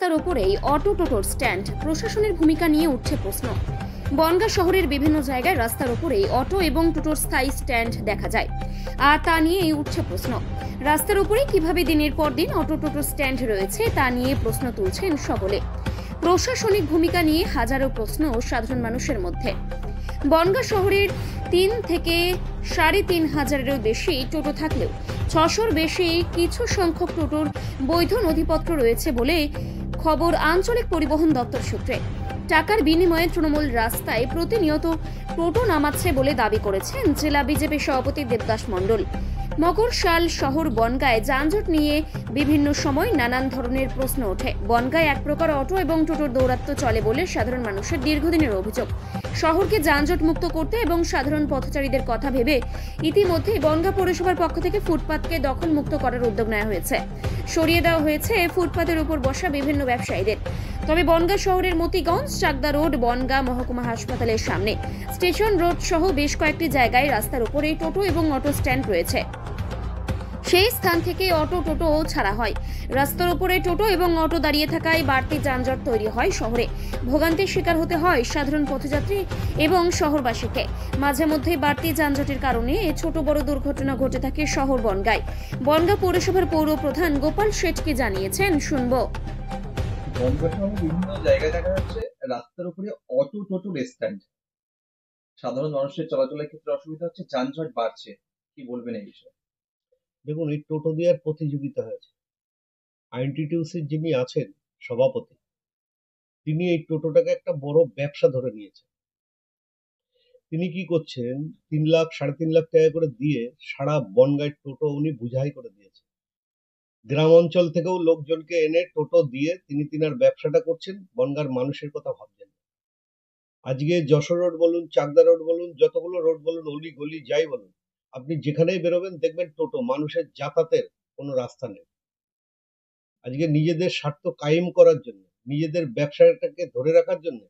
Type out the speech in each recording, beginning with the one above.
তার উপরেই অটো টোটোর স্ট্যান্ড, প্রশাসনের ভূমিকা নিয়ে উঠছে প্রশ্ন। বনগাঁ শহরের বিভিন্ন জায়গায় রাস্তার উপরেই অটো এবং টোটোর স্থায়ী স্ট্যান্ড দেখা যায়, আর তা নিয়েই উঠছে প্রশ্ন। রাস্তার উপরে কিভাবে দিনের পর দিন অটো টোটোর স্ট্যান্ড রয়েছে তা নিয়ে প্রশ্ন তুলছেন সকলে। প্রশাসনিক ভূমিকা নিয়ে হাজারো প্রশ্ন সাধারণ মানুষের মধ্যে। বনগাঁ শহরের 3 থেকে 3.5 হাজারেরও বেশি টোটো থাকলেও 600-র বেশি কিছু সংখ্যক টোটোর বৈধ নথিপত্র রয়েছে বলে খবর আঞ্চলিক পরিবহন দপ্তর সূত্রে। টাকার বিনিময়ে তৃণমূল রাস্তায় প্রতিনিয়ত টোটো নামাচ্ছে বলে দাবি করেছেন জেলা বিজেপি সভাপতি দেবদাস মণ্ডল। মকরশাল শহর বনগাঁয় যানজট নিয়ে বিভিন্ন সময় নানান ধরনের প্রশ্ন ওঠে। বনগাঁয় এক প্রকার অটো এবং টোটোর দৌরাত্ম্য চলে বলে সাধারণ মানুষের দীর্ঘদিনের অভিযোগ। শহরকে যানজট মুক্ত করতে এবং সাধারণ পথচারীদের কথা ভেবে ইতিমধ্যে বনগাঁ পৌরসভার পক্ষ থেকে ফুটপাতকে দখল মুক্ত করার উদ্যোগ নেওয়া হয়েছে। সরিয়ে দেওয়া হয়েছে ফুটপাতের উপর বসা বিভিন্ন ব্যবসায়ীদের। তবে বনগাঁ শহরের মতিগঞ্জ, চাকদা রোড, বনগাঁ মহকুমা হাসপাতালের সামনে, স্টেশন রোড সহ বেশ কয়েকটি জায়গায় রাস্তার উপরে টোটো এবং অটো স্ট্যান্ড রয়েছে। সেই স্থান থেকে অটো টোটো ছাড়া হয়। রাস্তার উপরে টোটো এবং অটো দাঁড়িয়ে থাকায় বাড়তি যানজট তৈরি হয় শহরে। ভোগান্তির শিকার হতে হয় সাধারণ পথযাত্রী এবং শহরবাসীকে। মাঝে মধ্যে বাড়তি যানজটের কারণে ছোট বড় দুর্ঘটনা ঘটে থাকে শহর বনগাঁয়। বনগাঁ পৌরসভার পৌর প্রধান গোপাল শেঠ কি জানিয়েছেন, শুনবো। বনগাঁ শহরে বিভিন্ন জায়গায় দেখা যাচ্ছে রাস্তার উপরে অটো টোটো স্ট্যান্ড। সাধারণ মানুষের চলাচলের ক্ষেত্রে অসুবিধা হচ্ছে, যানজট বাড়ছে। কি বলবেন এই বিষয়ে? দেখুন, এই টোটো দেওয়ার প্রতিযোগিতা হয়েছে। আইএনটিটিউসির যিনি আছেন সভাপতি, তিনি এই টোটোটাকে একটা বড় ব্যবসা ধরে নিয়েছেন। তিনি কি করছেন, 3 লাখ 3.5 লাখ টাকা করে দিয়ে সারা বনগাঁয় টোটো উনি বুঝাই করে দিয়েছেন। গ্রাম অঞ্চল থেকেও লোকজনকে এনে টোটো দিয়ে তিনি তিনার ব্যবসাটা করছেন, বনগাঁর মানুষের কথা ভাবছেন। আজকে যশোর রোড বলুন, চাকদা রোড বলুন, যতগুলো রোড বলুন, অলি গলি যাই বলুন, আপনি যেখানেই বেরোবেন দেখবেন টোটো, মানুষের যাতায়াতের কোনো রাস্তা নেই। আজকে নিজেদের স্বার্থ কায়েম করার জন্য, নিজেদের ব্যবসাটাকে ধরে রাখার জন্য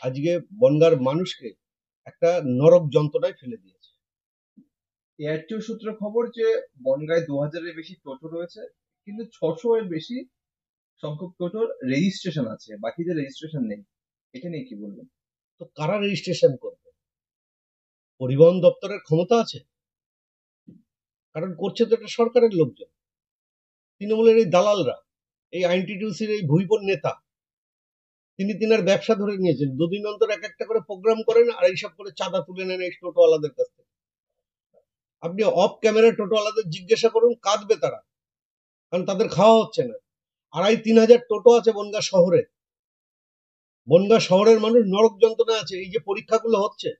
আজকে বনগাঁর মানুষকে একটা নরক যন্ত্রণায় ফেলে দিয়েছে। এয়ারটিও সূত্রে খবর যে বনগাঁয় 2000-এর বেশি টোটো রয়েছে, কিন্তু 600-এর বেশি সংখ্যক টোটোর রেজিস্ট্রেশন আছে, বাকিদের রেজিস্ট্রেশন নেই। এটা নিয়ে কি বলবেন? তো কারা রেজিস্ট্রেশন করবে? পরিবহন দপ্তরের ক্ষমতা আছে? কারণ করছে তো এটা সরকারের লোকজন, তৃণমূলের এই দালালরা, এই আইনটিটিউসির এই ভুইপোর নেতা। তিনি তিনার ব্যবসা ধরে নিয়েছেন। 2 দিন অন্তর এক একটা করে প্রোগ্রাম করেন আর এইসব করে চাঁদা তুলে নেন এই টোটোওয়ালাদের কাছ থেকে। আপনি অফ ক্যামেরা টোটোওয়ালাদের জিজ্ঞাসা করুন, কাঁদবে তারা, কারণ তাদের খাওয়া হচ্ছে না। 2,5-3 হাজার টোটো আছে বনগাঁ শহরে। বনগাঁ শহরের মানুষ নরক যন্ত্রণা আছে। এই যে পরীক্ষাগুলো হচ্ছে,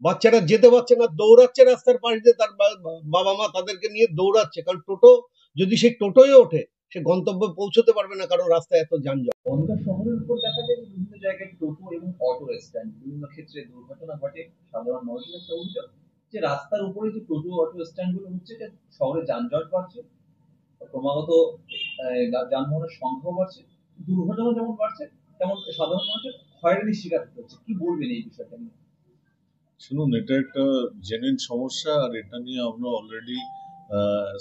বাচ্চারা যেতে পারছে না, দৌড়াচ্ছে রাস্তার পাশ দিয়ে, তার বাবা মা তাদেরকে নিয়ে দৌড়াচ্ছে, কারণ টোটো যদি সেই টোটোয় ওঠে সে গন্তব্যে পৌঁছতে পারবে না, কারণ রাস্তায় এত যানজট। বনগাঁ শহরের উপর দেখা যায় যে বিভিন্ন জায়গায় টোটো এবং অটো স্ট্যান্ড, বিভিন্ন ক্ষেত্রে দুর্ঘটনা ঘটে। সাধারণ মানুষের একটা অভিযোগ যে রাস্তার উপরে যে টোটো অটো স্ট্যান্ড গুলো হচ্ছে, এটা শহরে যানজট বাড়ছে, ক্রমাগত যানবাহনের সংখ্যাও বাড়ছে, দুর্ঘটনা যেমন বাড়ছে, তেমন সাধারণ মানুষের হয়রানির শিকার হতে হচ্ছে। কি বলবেন এই বিষয়টা নিয়ে? শুনুন, এটা একটা জেনুইন সমস্যা, আর এটা নিয়ে আমরা অলরেডি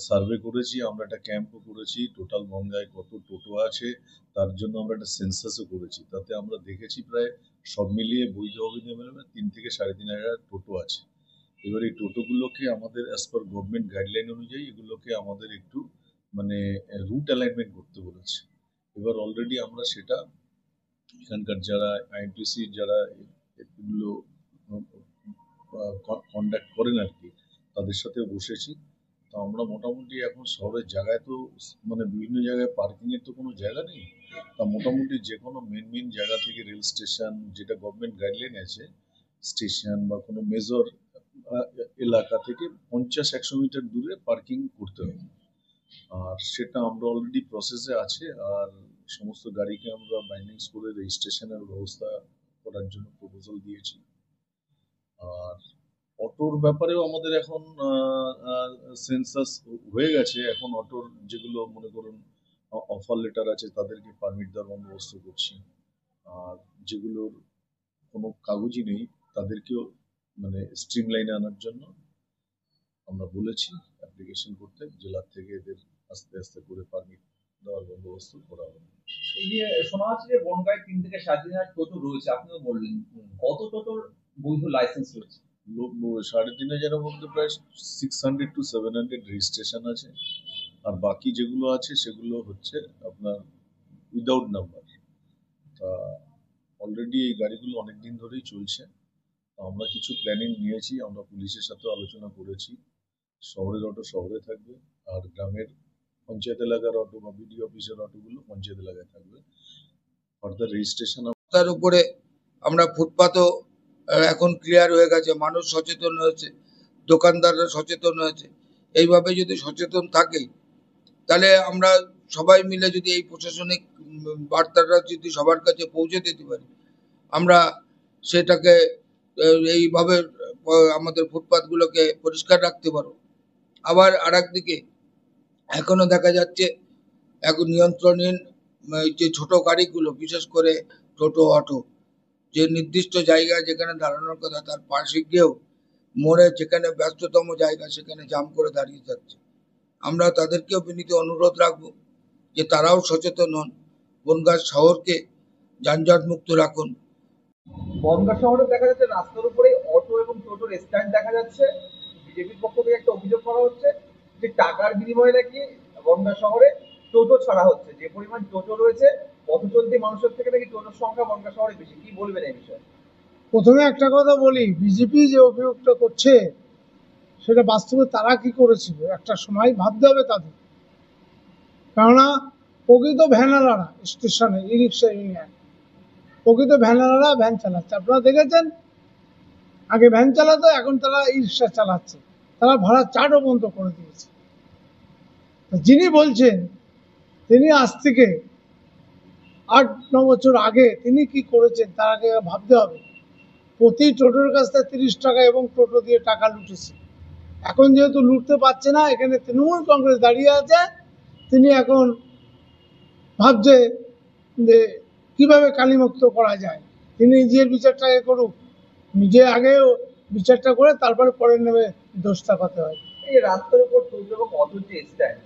সার্ভে করেছি, আমরা একটা ক্যাম্পও করেছি। টোটাল বনগাঁয় কত টোটো আছে তার জন্য আমরা একটা সেন্সাসও করেছি। তাতে আমরা দেখেছি প্রায় সব মিলিয়ে বৈধ অবৈধ মিলে 3 থেকে 3.5 হাজার টোটো আছে। এবার এই টোটোগুলোকে আমাদের অ্যাজ পার গভর্নমেন্ট গাইডলাইন অনুযায়ী এগুলোকে আমাদের একটু মানে রুট অ্যালাইনমেন্ট করতে বলেছে। এবার অলরেডি আমরা সেটা এখানকার যারা আইএনটিসি যারা এগুলো কন্ডাক্ট করেন আর কি, তাদের সাথে বসেছি। তো আমরা মোটামুটি এখন শহরের জায়গায় তো মানে বিভিন্ন জায়গায় পার্কিং এর তো কোনো জায়গা নেই। তা মোটামুটি যে কোনো মেন জায়গা থেকে রেল স্টেশন, যেটা গভর্নমেন্ট গাইডলাইন আছে, স্টেশন বা কোনো মেজর এলাকা থেকে 50-100 মিটার দূরে পার্কিং করতে হবে। আর সেটা আমরা অলরেডি প্রসেসে আছে। আর সমস্ত গাড়িকে আমরা বাইন্ডিংস করে রেজিস্ট্রেশনের ব্যবস্থা করার জন্য প্রপোজাল দিয়েছি। আর অটোর ব্যাপারেও আমাদের এখন সেন্সাস হয়ে গেছে। এখন অটোর যেগুলো মনে করুন অফার লেটার আছে তাদেরকে পারমিট দেওয়ার বন্দোবস্ত করছি। আর যেগুলোর কোনো কাগজই নেই তাদেরকেও মানে স্ট্রিমলাইনে আনার জন্য আমরা বলেছি অ্যাপ্লিকেশন করতে, জেলার থেকে এদের আস্তে আস্তে করে পারমিট দেওয়ার বন্দোবস্ত করা হবে। এই যে শোনা যাচ্ছে যে বনগাঁয় 3 থেকে 3.5 টোটো রয়েছে, আপনিও বললেন, কত টোটোর বৈধ লাইসেন্স রয়েছে? 3,500-এর মধ্যে প্রায় 600 to 700 রেজিস্ট্রেশন আছে, আর বাকি যেগুলো আছে সেগুলো হচ্ছে আপনার উইদাউট নাম্বার। তা অলরেডি এই গাড়িগুলো অনেকদিন ধরেই চলছে। তো আমরা কিছু প্ল্যানিং নিয়েছি, আমরা পুলিশের সাথে আলোচনা করেছি। শহরের অটো শহরে থাকবে, আর গ্রামের পঞ্চায়েত এলাকার অটো বা বিডিও অফিসের অটোগুলো পঞ্চায়েত এলাকায় থাকবে। ফার্দার রেজিস্ট্রেশন তার উপরে আমরা ফুটপাতও এখন ক্লিয়ার হয়ে গেছে, মানুষ সচেতন হয়েছে, দোকানদাররা সচেতন হয়েছে। এইভাবে যদি সচেতন থাকে তাহলে আমরা সবাই মিলে যদি এই প্রশাসনিক বার্তাটা যদি সবার কাছে পৌঁছে দিতে পারি, আমরা সেটাকে এইভাবে আমাদের ফুটপাতগুলোকে পরিষ্কার রাখতে পারো। আবার আর একদিকে এখনো দেখা যাচ্ছে এখন নিয়ন্ত্রণহীন যে ছোট গাড়িগুলো, বিশেষ করে টোটো অটো, যে নির্দিষ্ট জায়গা যেখানে দাঁড়ানোর কথা তার পাশে গিয়েও মোড়ে যেখানে ব্যস্ততম জায়গা সেখানে জাম করে দাঁড়িয়ে যাচ্ছে। আমরা তাদেরকেও বিনীত অনুরোধ রাখবো যে তারাও সচেতন হন, বনগাঁ শহরকে যানজট মুক্ত রাখুন। বনগাঁ শহরে দেখা যাচ্ছে রাস্তার উপরে অটো এবং টোটোর স্ট্যান্ড দেখা যাচ্ছে। বিজেপির পক্ষ থেকে একটা অভিযোগ করা হচ্ছে যে টাকার বিনিময়ে নাকি বনগাঁ শহরে টোটো ছাড়া হচ্ছে। যে পরিমাণ টোটো রয়েছে, পথচলতি মানুষের থেকে নাকি টোটোর সংখ্যা বনগাঁ শহরে বেশি। কি বলবেন এই বিষয়ে? প্রথমে একটা কথা বলি, বিজেপি যে অভিযোগটা করছে সেটা বাস্তবে তারা কি করেছিল একটা সময় ভাবতে হবে তাদের। কেননা প্রকৃত ভ্যানালারা স্টেশনে ই রিক্সা ইউনিয়ন, প্রকৃত ভ্যানালারা ভ্যান চালাচ্ছে। আপনারা দেখেছেন আগে ভ্যান চালাতো, এখন তারা ই রিক্সা চালাচ্ছে, তারা ভাড়া চার্টও বন্ধ করে দিয়েছে। যিনি বলছেন তিনি আজ থেকে 8-9 বছর আগে তিনি কি করেছেন তার আগে ভাবতে হবে। প্রতি টোটোর কাছ থেকে 30 টাকা এবং টোটো দিয়ে টাকা লুটেছে। এখন যেহেতু লুটতে পারছে না, এখানে তৃণমূল কংগ্রেস দাঁড়িয়ে আছে, তিনি এখন ভাবছে যে কিভাবে কালিমুক্ত করা যায়। তিনি নিজের বিচারটা করুক, নিজে আগে বিচারটা করে তারপরে পরে নেবে দোষ চাপাতে হয়। এই রাস্তার উপর টোটো এবং অটোর যে স্ট্যান্ড,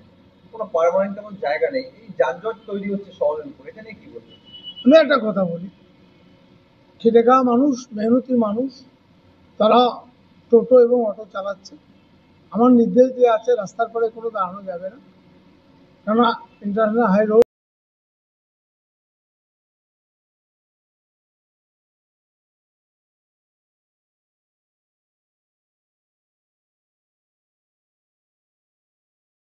কোনো পার্মানেন্ট তেমন জায়গা নেই, এই যানজট তৈরি হচ্ছে শহরের উপর, এখানে কি বলবেন? আমি একটা কথা বলি, খেটে খাওয়া মানুষ, মেহনতি মানুষ, তারা টোটো এবং অটো চালাচ্ছে। আমার নির্দেশ দিয়ে আছে রাস্তার পরে কোনো দাঁড়ানো যাবে না, কেননা ইন্টারন্যাশনাল হাই রোড।